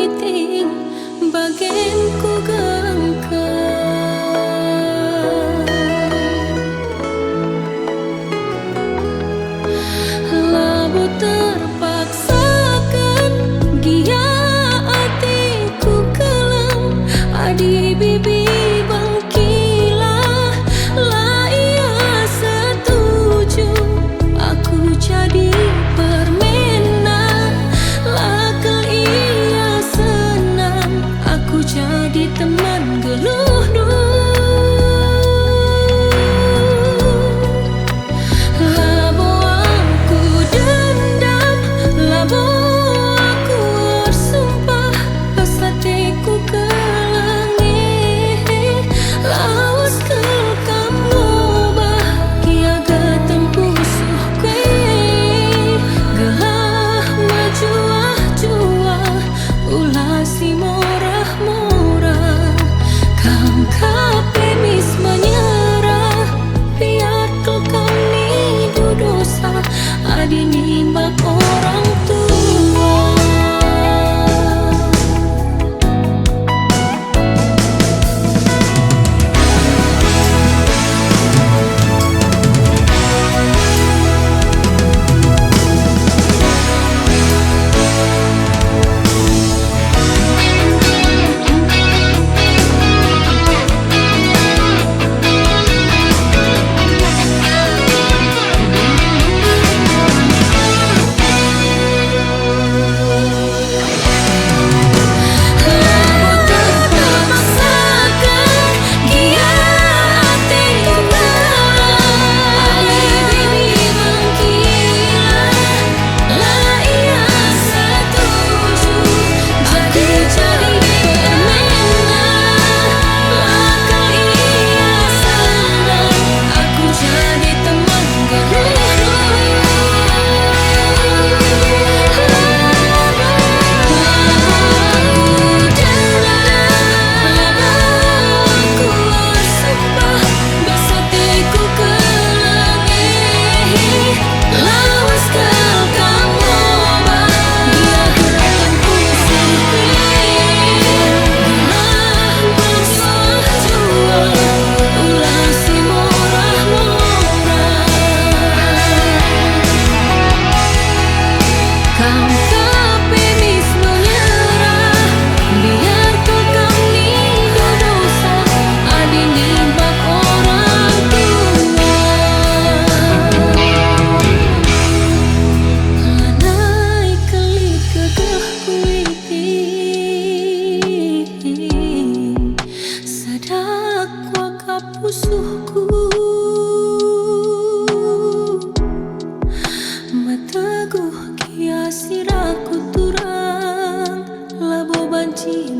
kuiting bagen ku gangkan labu terpaksakan gia atiku kelam adi bibi bangkilah lah ia setuju aku jadi permainan lakal ia senang aku jadi teman geluh labo aku dendam labo aku bersumpah pesatiku ke langit lawas ke kamu bahagia ketempuh suhkwe gelah majuah juah ulah si murah-murah kam kapemis menyerah biar kau kami dosa adi nimbak orang tua. Pusuhku mateguh kia siraku turang labo banci